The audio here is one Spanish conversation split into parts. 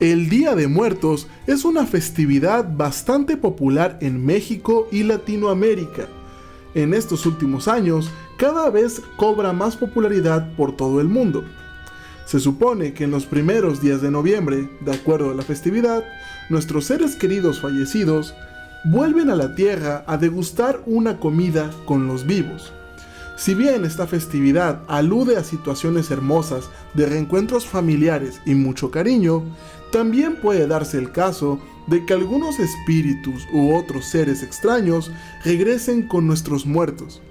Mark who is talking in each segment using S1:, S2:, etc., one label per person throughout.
S1: El Día de Muertos es una festividad bastante popular en México y Latinoamérica. En estos últimos años, cada vez cobra más popularidad por todo el mundo. Se supone que en los primeros días de noviembre, de acuerdo a la festividad, nuestros seres queridos fallecidos vuelven a la tierra a degustar una comida con los vivos. Si bien esta festividad alude a situaciones hermosas de reencuentros familiares y mucho cariño, también puede darse el caso de que algunos espíritus u otros seres extraños regresen con nuestros muertos,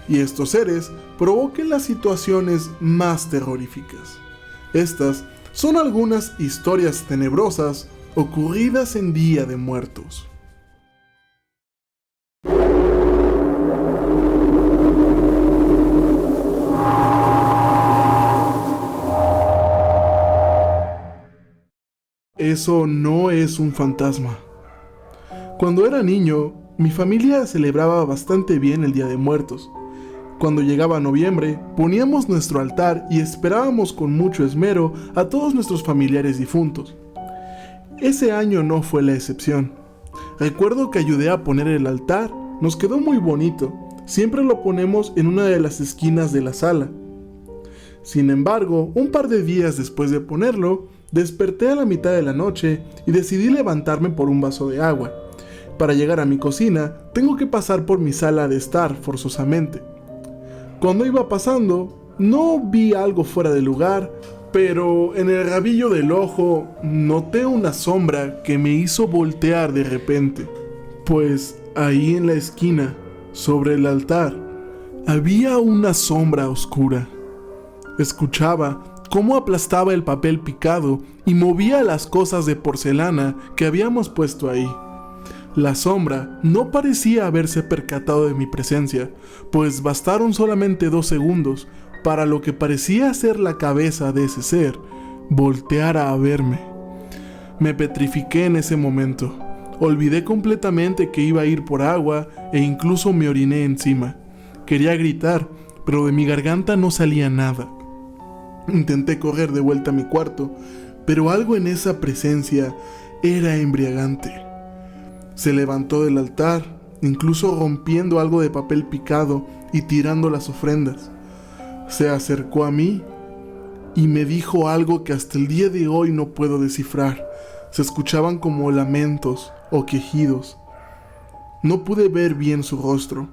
S1: y estos seres provoquen las situaciones más terroríficas. Estas son algunas historias tenebrosas ocurridas en Día de Muertos. Eso no es un fantasma. Cuando era niño, mi familia celebraba bastante bien el Día de Muertos. Cuando llegaba noviembre, poníamos nuestro altar y esperábamos con mucho esmero a todos nuestros familiares difuntos. Ese año no fue la excepción. Recuerdo que ayudé a poner el altar, nos quedó muy bonito. Siempre lo ponemos en una de las esquinas de la sala. Sin embargo, un par de días después de ponerlo, desperté a la mitad de la noche y decidí levantarme por un vaso de agua. Para llegar a mi cocina, tengo que pasar por mi sala de estar forzosamente. Cuando iba pasando, no vi algo fuera de lugar, pero en el rabillo del ojo noté una sombra que me hizo voltear de repente. Pues ahí en la esquina, sobre el altar, había una sombra oscura. Escuchaba cómo aplastaba el papel picado y movía las cosas de porcelana que habíamos puesto ahí. La sombra no parecía haberse percatado de mi presencia, pues bastaron solamente 2 segundos para lo que parecía ser la cabeza de ese ser volteara a verme. Me petrifiqué en ese momento. Olvidé completamente que iba a ir por agua e incluso me oriné encima. Quería gritar, pero de mi garganta no salía nada. Intenté correr de vuelta a mi cuarto, pero algo en esa presencia era embriagante. Se levantó del altar, incluso rompiendo algo de papel picado y tirando las ofrendas. Se acercó a mí y me dijo algo que hasta el día de hoy no puedo descifrar. Se escuchaban como lamentos o quejidos. No pude ver bien su rostro,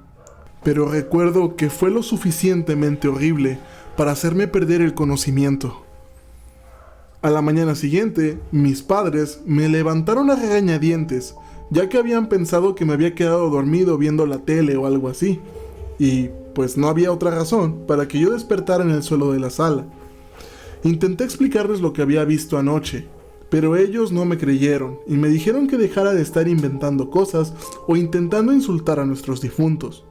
S1: pero recuerdo que fue lo suficientemente horrible para hacerme perder el conocimiento. A la mañana siguiente, mis padres me levantaron a regañadientes, ya que habían pensado que me había quedado dormido viendo la tele o algo así, y pues no había otra razón para que yo despertara en el suelo de la sala. Intenté explicarles lo que había visto anoche, pero ellos no me creyeron y me dijeron que dejara de estar inventando cosas o intentando insultar a nuestros difuntos.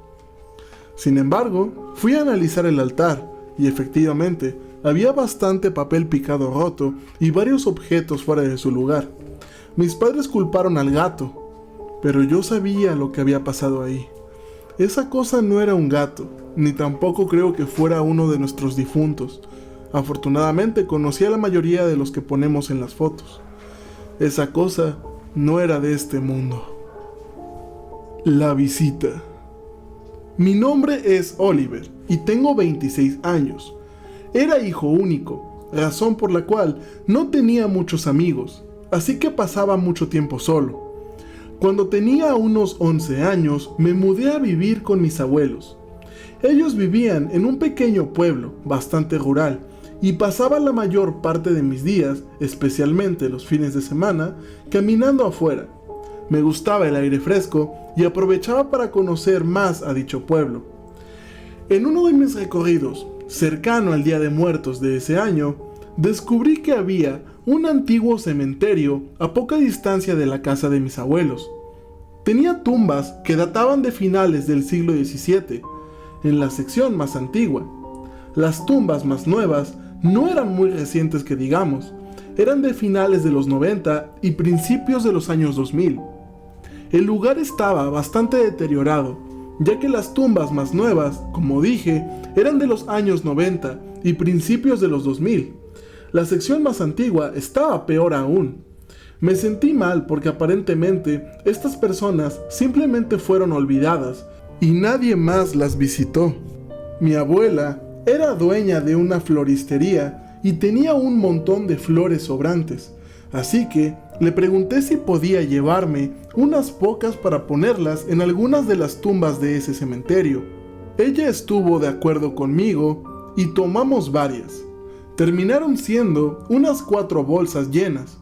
S1: Sin embargo, fui a analizar el altar, y efectivamente, había bastante papel picado roto y varios objetos fuera de su lugar. Mis padres culparon al gato, pero yo sabía lo que había pasado ahí. Esa cosa no era un gato, ni tampoco creo que fuera uno de nuestros difuntos. Afortunadamente conocí a la mayoría de los que ponemos en las fotos. Esa cosa no era de este mundo. La visita. Mi nombre es Oliver y tengo 26 años. Era hijo único, razón por la cual no tenía muchos amigos, así que pasaba mucho tiempo solo. Cuando tenía unos 11 años, me mudé a vivir con mis abuelos. Ellos vivían en un pequeño pueblo, bastante rural, y pasaba la mayor parte de mis días, especialmente los fines de semana, caminando afuera. Me gustaba el aire fresco y aprovechaba para conocer más a dicho pueblo. En uno de mis recorridos, cercano al Día de Muertos de ese año, descubrí que había un antiguo cementerio a poca distancia de la casa de mis abuelos. Tenía tumbas que databan de finales del siglo XVII, en la sección más antigua. Las tumbas más nuevas no eran muy recientes que digamos, eran de finales de los 90 y principios de los años 2000. El lugar estaba bastante deteriorado, ya que las tumbas más nuevas, como dije, eran de los años 90 y principios de los 2000. La sección más antigua estaba peor aún. Me sentí mal porque aparentemente estas personas simplemente fueron olvidadas y nadie más las visitó. Mi abuela era dueña de una floristería y tenía un montón de flores sobrantes, así que le pregunté si podía llevarme unas pocas para ponerlas en algunas de las tumbas de ese cementerio. Ella estuvo de acuerdo conmigo y tomamos varias. Terminaron siendo unas 4 bolsas llenas.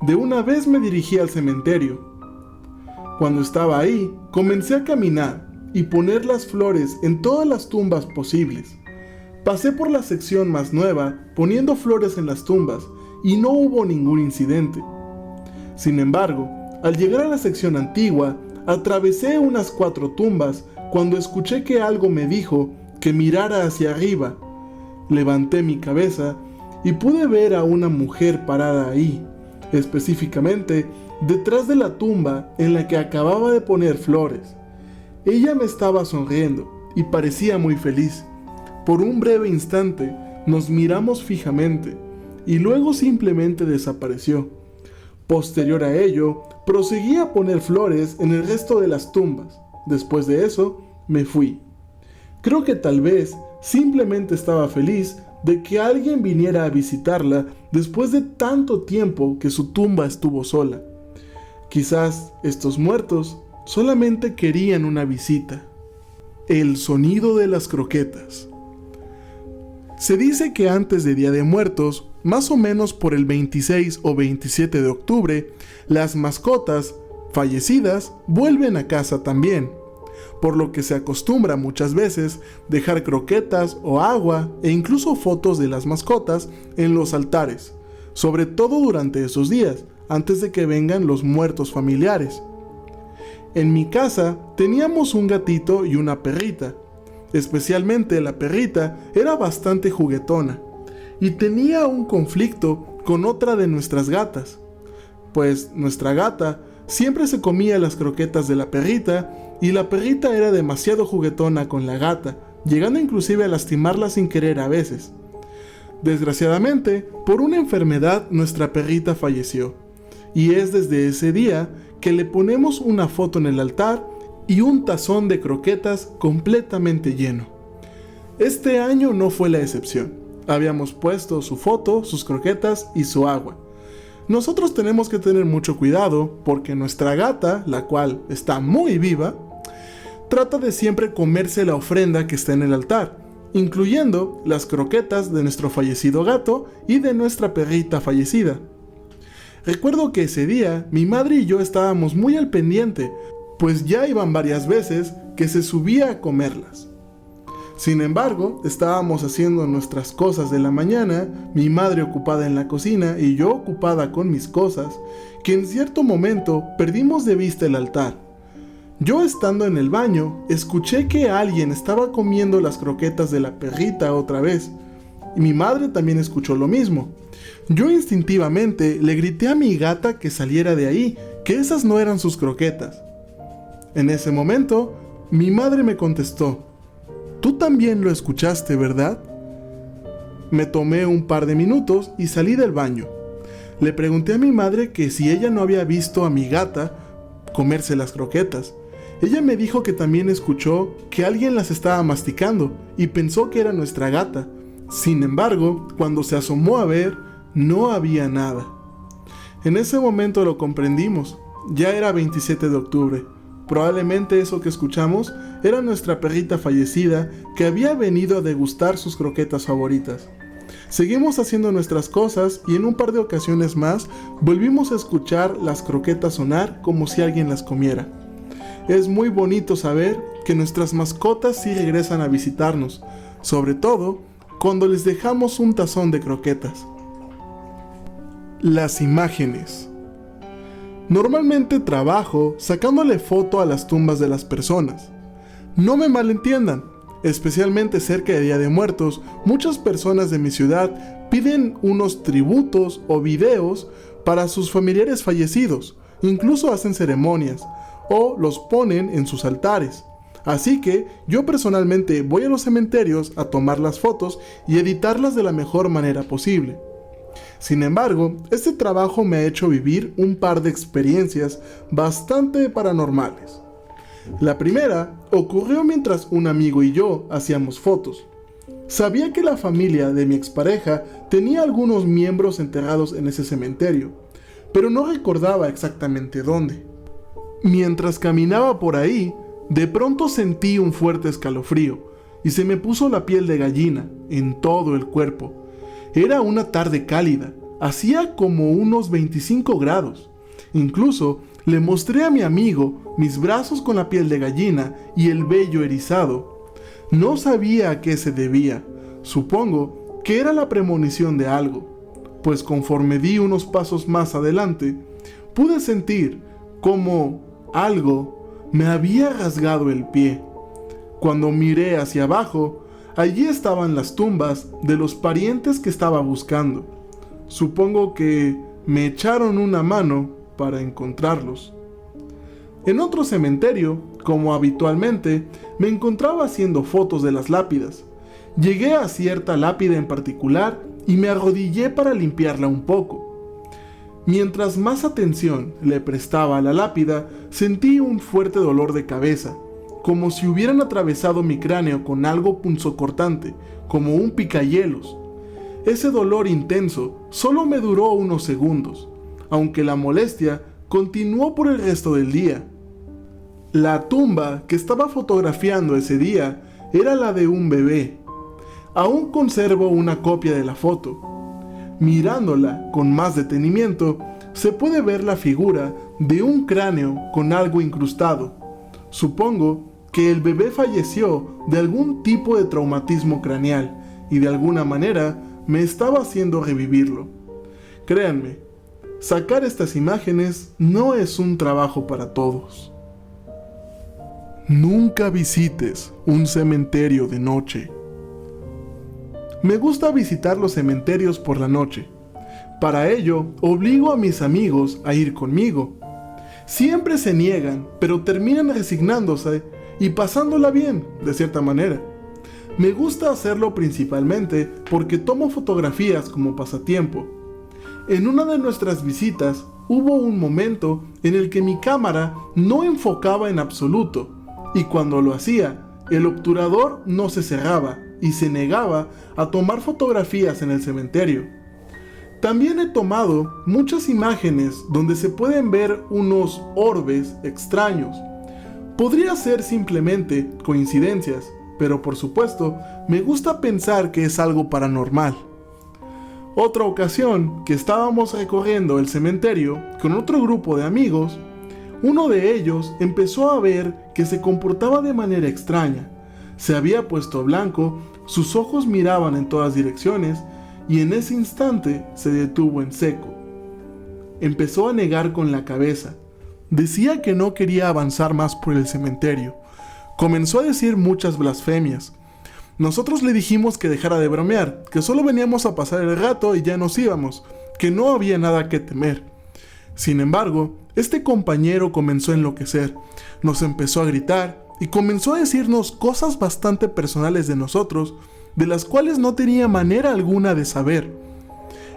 S1: De una vez me dirigí al cementerio. Cuando estaba ahí, comencé a caminar y poner las flores en todas las tumbas posibles. Pasé por la sección más nueva, poniendo flores en las tumbas, y no hubo ningún incidente. Sin embargo, al llegar a la sección antigua, atravesé unas 4 tumbas cuando escuché que algo me dijo que mirara hacia arriba. Levanté mi cabeza y pude ver a una mujer parada ahí, específicamente detrás de la tumba en la que acababa de poner flores. Ella me estaba sonriendo y parecía muy feliz. Por un breve instante nos miramos fijamente y luego simplemente desapareció. Posterior a ello, proseguí a poner flores en el resto de las tumbas. Después de eso, me fui. Creo que tal vez simplemente estaba feliz de que alguien viniera a visitarla después de tanto tiempo que su tumba estuvo sola. Quizás estos muertos solamente querían una visita. El sonido de las croquetas. Se dice que antes de Día de Muertos, más o menos por el 26 o 27 de octubre, las mascotas fallecidas vuelven a casa también, por lo que se acostumbra muchas veces dejar croquetas o agua e incluso fotos de las mascotas en los altares, sobre todo durante esos días, antes de que vengan los muertos familiares. En mi casa teníamos un gatito y una perrita. Especialmente la perrita era bastante juguetona y tenía un conflicto con otra de nuestras gatas, pues nuestra gata siempre se comía las croquetas de la perrita y la perrita era demasiado juguetona con la gata, llegando inclusive a lastimarla sin querer a veces. Desgraciadamente, por una enfermedad nuestra perrita falleció y es desde ese día que le ponemos una foto en el altar y un tazón de croquetas completamente lleno. Este año no fue la excepción. Habíamos puesto su foto, sus croquetas y su agua. Nosotros tenemos que tener mucho cuidado porque nuestra gata, la cual está muy viva, trata de siempre comerse la ofrenda que está en el altar, incluyendo las croquetas de nuestro fallecido gato y de nuestra perrita fallecida. Recuerdo que ese día mi madre y yo estábamos muy al pendiente, pues ya iban varias veces que se subía a comerlas. Sin embargo, estábamos haciendo nuestras cosas de la mañana, mi madre ocupada en la cocina y yo ocupada con mis cosas, que en cierto momento perdimos de vista el altar. Yo estando en el baño, escuché que alguien estaba comiendo las croquetas de la perrita otra vez, y mi madre también escuchó lo mismo. Yo instintivamente le grité a mi gata que saliera de ahí, que esas no eran sus croquetas. En ese momento, mi madre me contestó: «Tú también lo escuchaste, ¿verdad?». Me tomé un par de minutos y salí del baño. Le pregunté a mi madre que si ella no había visto a mi gata comerse las croquetas. Ella me dijo que también escuchó que alguien las estaba masticando y pensó que era nuestra gata. Sin embargo, cuando se asomó a ver, no había nada. En ese momento lo comprendimos. Ya era 27 de octubre. Probablemente eso que escuchamos era nuestra perrita fallecida que había venido a degustar sus croquetas favoritas. Seguimos haciendo nuestras cosas y en un par de ocasiones más volvimos a escuchar las croquetas sonar como si alguien las comiera. Es muy bonito saber que nuestras mascotas sí regresan a visitarnos, sobre todo cuando les dejamos un tazón de croquetas. Las imágenes. Normalmente trabajo sacándole foto a las tumbas de las personas. No me malentiendan, especialmente cerca de Día de Muertos, muchas personas de mi ciudad piden unos tributos o videos para sus familiares fallecidos, incluso hacen ceremonias o los ponen en sus altares. Así que yo personalmente voy a los cementerios a tomar las fotos y editarlas de la mejor manera posible. Sin embargo, este trabajo me ha hecho vivir un par de experiencias bastante paranormales. La primera ocurrió mientras un amigo y yo hacíamos fotos. Sabía que la familia de mi expareja tenía algunos miembros enterrados en ese cementerio, pero no recordaba exactamente dónde. Mientras caminaba por ahí, de pronto sentí un fuerte escalofrío y se me puso la piel de gallina en todo el cuerpo. Era una tarde cálida, hacía como unos 25 grados. Incluso le mostré a mi amigo mis brazos con la piel de gallina y el vello erizado. No sabía a qué se debía. Supongo que era la premonición de algo, pues conforme di unos pasos más adelante, pude sentir como algo me había rasgado el pie. Cuando miré hacia abajo, allí estaban las tumbas de los parientes que estaba buscando. Supongo que me echaron una mano para encontrarlos. En otro cementerio, como habitualmente, me encontraba haciendo fotos de las lápidas. Llegué a cierta lápida en particular y me arrodillé para limpiarla un poco. Mientras más atención le prestaba a la lápida, sentí un fuerte dolor de cabeza, como si hubieran atravesado mi cráneo con algo punzocortante, como un picahielos. Ese dolor intenso solo me duró unos segundos, aunque la molestia continuó por el resto del día. La tumba que estaba fotografiando ese día era la de un bebé. Aún conservo una copia de la foto. Mirándola con más detenimiento, se puede ver la figura de un cráneo con algo incrustado. Supongo que el bebé falleció de algún tipo de traumatismo craneal y de alguna manera me estaba haciendo revivirlo. Créanme, sacar estas imágenes no es un trabajo para todos. Nunca visites un cementerio de noche. Me gusta visitar los cementerios por la noche. Para ello, obligo a mis amigos a ir conmigo. Siempre se niegan, pero terminan resignándose y pasándola bien, de cierta manera. Me gusta hacerlo principalmente porque tomo fotografías como pasatiempo. En una de nuestras visitas hubo un momento en el que mi cámara no enfocaba en absoluto, y cuando lo hacía, el obturador no se cerraba y se negaba a tomar fotografías en el cementerio. También he tomado muchas imágenes donde se pueden ver unos orbes extraños. Podría ser simplemente coincidencias, pero por supuesto me gusta pensar que es algo paranormal. Otra ocasión que estábamos recorriendo el cementerio con otro grupo de amigos, uno de ellos empezó a ver que se comportaba de manera extraña. Se había puesto blanco, sus ojos miraban en todas direcciones y en ese instante se detuvo en seco. Empezó a negar con la cabeza. Decía que no quería avanzar más por el cementerio. Comenzó a decir muchas blasfemias. Nosotros le dijimos que dejara de bromear, que solo veníamos a pasar el rato y ya nos íbamos, que no había nada que temer. Sin embargo, este compañero comenzó a enloquecer, nos empezó a gritar y comenzó a decirnos cosas bastante personales de nosotros, de las cuales no tenía manera alguna de saber.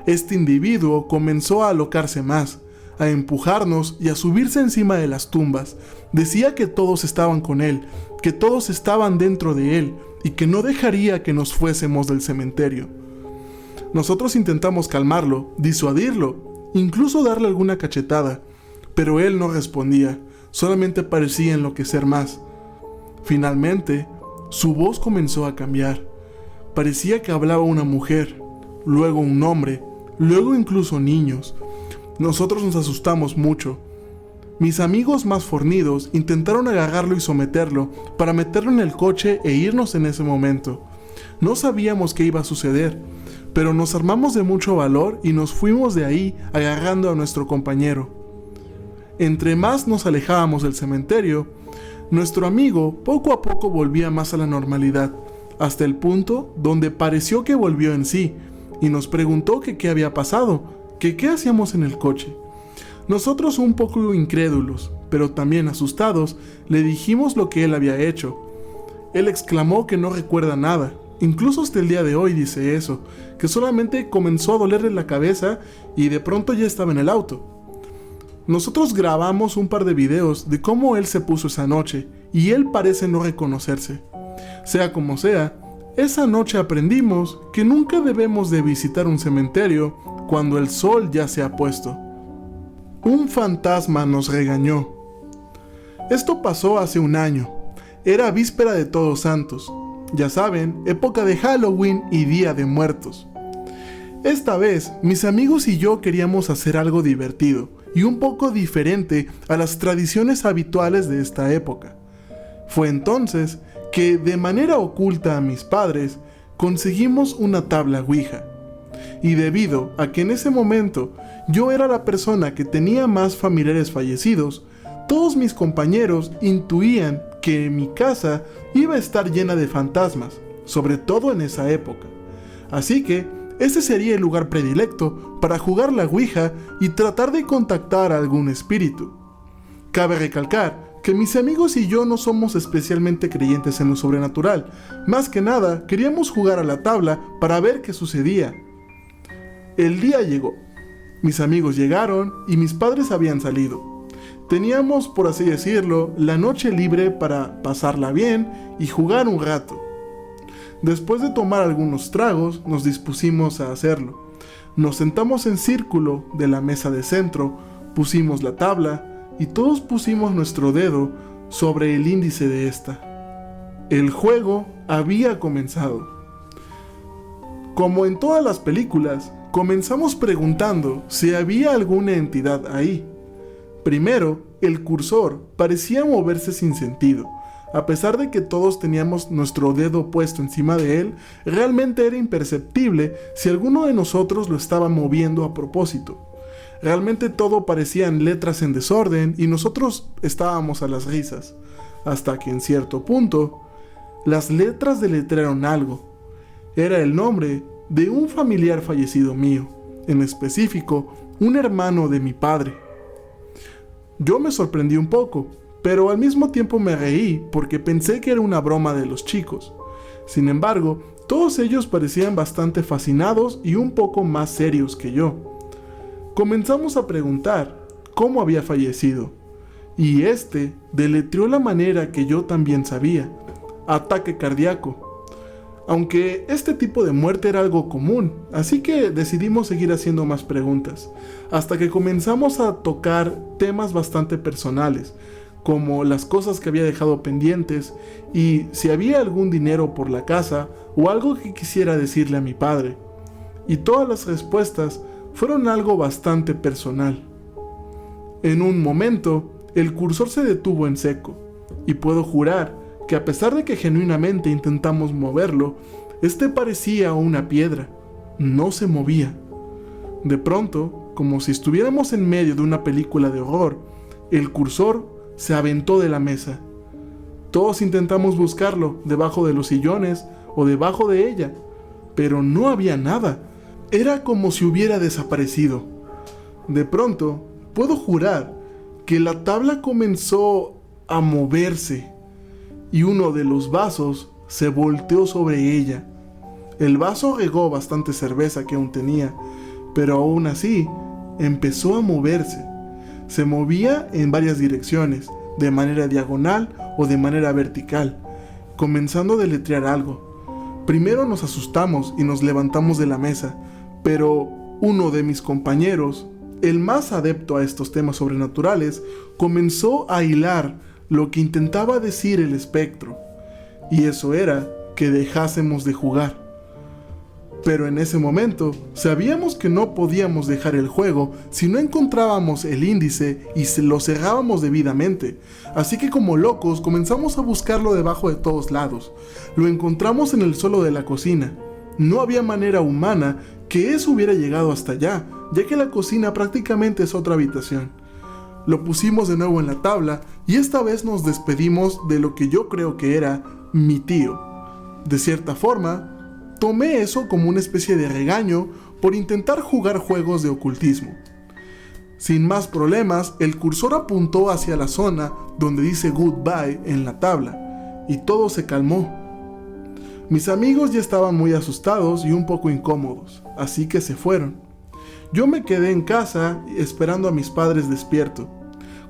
S1: Este individuo comenzó a alocarse más, a empujarnos y a subirse encima de las tumbas. Decía que todos estaban con él, que todos estaban dentro de él y que no dejaría que nos fuésemos del cementerio. Nosotros intentamos calmarlo, disuadirlo, incluso darle alguna cachetada, pero él no respondía, solamente parecía enloquecer más. Finalmente, su voz comenzó a cambiar. Parecía que hablaba una mujer, luego un hombre, luego incluso niños. Nosotros nos asustamos mucho. Mis amigos más fornidos intentaron agarrarlo y someterlo para meterlo en el coche e irnos en ese momento. No sabíamos qué iba a suceder, pero nos armamos de mucho valor y nos fuimos de ahí agarrando a nuestro compañero. Entre más nos alejábamos del cementerio, nuestro amigo poco a poco volvía más a la normalidad, hasta el punto donde pareció que volvió en sí y nos preguntó que qué había pasado, que qué hacíamos en el coche. Nosotros, un poco incrédulos, pero también asustados, le dijimos lo que él había hecho. Él exclamó que no recuerda nada, Incluso hasta el día de hoy dice eso, que solamente comenzó a dolerle la cabeza y de pronto ya estaba en el auto. Nosotros grabamos un par de videos de cómo él se puso esa noche y él parece no reconocerse. Sea como sea, esa noche aprendimos que nunca debemos de visitar un cementerio cuando el sol ya se ha puesto. Un fantasma nos regañó. Esto pasó hace un año. Era víspera de Todos Santos. Ya saben, época de Halloween y Día de Muertos. Esta vez, mis amigos y yo queríamos hacer algo divertido y un poco diferente a las tradiciones habituales de esta época. Fue entonces que, de manera oculta a mis padres, conseguimos una tabla Ouija. Y debido a que en ese momento yo era la persona que tenía más familiares fallecidos, todos mis compañeros intuían que mi casa iba a estar llena de fantasmas, sobre todo en esa época. Así que ese sería el lugar predilecto para jugar la Ouija y tratar de contactar a algún espíritu. Cabe recalcar que mis amigos y yo no somos especialmente creyentes en lo sobrenatural. Más que nada, queríamos jugar a la tabla para ver qué sucedía. El día llegó. Mis amigos llegaron y mis padres habían salido. Teníamos, por así decirlo, la noche libre para pasarla bien y jugar un rato. Después de tomar algunos tragos, nos dispusimos a hacerlo. Nos sentamos en círculo de la mesa de centro, pusimos la tabla y todos pusimos nuestro dedo sobre el índice de esta. El juego había comenzado. Como en todas las películas, comenzamos preguntando si había alguna entidad ahí. Primero, el cursor parecía moverse sin sentido. A pesar de que todos teníamos nuestro dedo puesto encima de él, realmente era imperceptible si alguno de nosotros lo estaba moviendo a propósito. Realmente todo parecían letras en desorden y nosotros estábamos a las risas. Hasta que en cierto punto, las letras deletrearon algo. Era el nombre de un familiar fallecido mío, en específico, un hermano de mi padre. Yo me sorprendí un poco, pero al mismo tiempo me reí porque pensé que era una broma de los chicos. Sin embargo, todos ellos parecían bastante fascinados y un poco más serios que yo. Comenzamos a preguntar cómo había fallecido, y este deletreó la manera que yo también sabía: ataque cardíaco. Aunque este tipo de muerte era algo común, así que decidimos seguir haciendo más preguntas, hasta que comenzamos a tocar temas bastante personales, como las cosas que había dejado pendientes y si había algún dinero por la casa o algo que quisiera decirle a mi padre. Y todas las respuestas fueron algo bastante personal. En un momento, el cursor se detuvo en seco, y puedo jurar que a pesar de que genuinamente intentamos moverlo, este parecía una piedra, no se movía. De pronto, como si estuviéramos en medio de una película de horror, el cursor se aventó de la mesa. Todos intentamos buscarlo debajo de los sillones o debajo de ella, pero no había nada. Era como si hubiera desaparecido. De pronto, puedo jurar que la tabla comenzó a moverse y uno de los vasos se volteó sobre ella. El vaso regó bastante cerveza que aún tenía, pero aún así empezó a moverse. Se movía en varias direcciones, de manera diagonal o de manera vertical, comenzando a deletrear algo. Primero nos asustamos y nos levantamos de la mesa, pero uno de mis compañeros, el más adepto a estos temas sobrenaturales, comenzó a hilar lo que intentaba decir el espectro, y eso era que dejásemos de jugar. Pero en ese momento sabíamos que no podíamos dejar el juego si no encontrábamos el índice y lo cerrábamos debidamente, así que como locos comenzamos a buscarlo debajo de todos lados. Lo encontramos en el suelo de la cocina. No había manera humana que eso hubiera llegado hasta allá, ya que la cocina prácticamente es otra habitación. Lo pusimos de nuevo en la tabla y esta vez nos despedimos de lo que yo creo que era mi tío. De cierta forma, tomé eso como una especie de regaño por intentar jugar juegos de ocultismo. Sin más problemas, el cursor apuntó hacia la zona donde dice goodbye en la tabla y todo se calmó. Mis amigos ya estaban muy asustados y un poco incómodos, así que se fueron. Yo me quedé en casa esperando a mis padres despierto.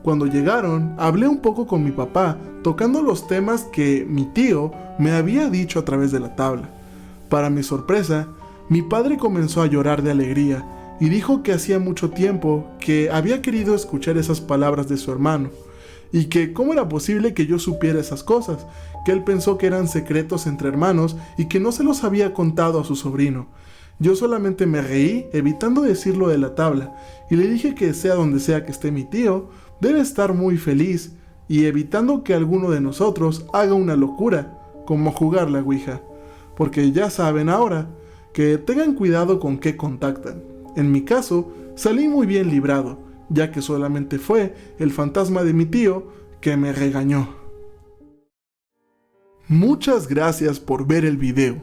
S1: Cuando llegaron, hablé un poco con mi papá, tocando los temas que mi tío me había dicho a través de la tabla. Para mi sorpresa, mi padre comenzó a llorar de alegría y dijo que hacía mucho tiempo que había querido escuchar esas palabras de su hermano, y que cómo era posible que yo supiera esas cosas, que él pensó que eran secretos entre hermanos y que no se los había contado a su sobrino. Yo solamente me reí, evitando decirlo de la tabla, y le dije que sea donde sea que esté mi tío, debe estar muy feliz, y evitando que alguno de nosotros haga una locura, como jugar la ouija, porque ya saben ahora, que tengan cuidado con qué contactan. En mi caso, salí muy bien librado, ya que solamente fue el fantasma de mi tío que me regañó. Muchas gracias por ver el video.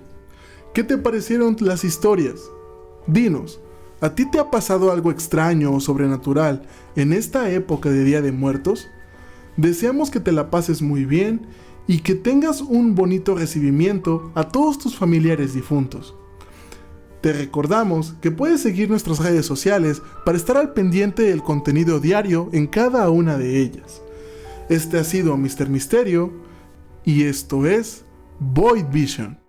S1: ¿Qué te parecieron las historias? Dinos, ¿a ti te ha pasado algo extraño o sobrenatural en esta época de Día de Muertos? Deseamos que te la pases muy bien y que tengas un bonito recibimiento a todos tus familiares difuntos. Te recordamos que puedes seguir nuestras redes sociales para estar al pendiente del contenido diario en cada una de ellas. Este ha sido Mr. Misterio y esto es Void Vision.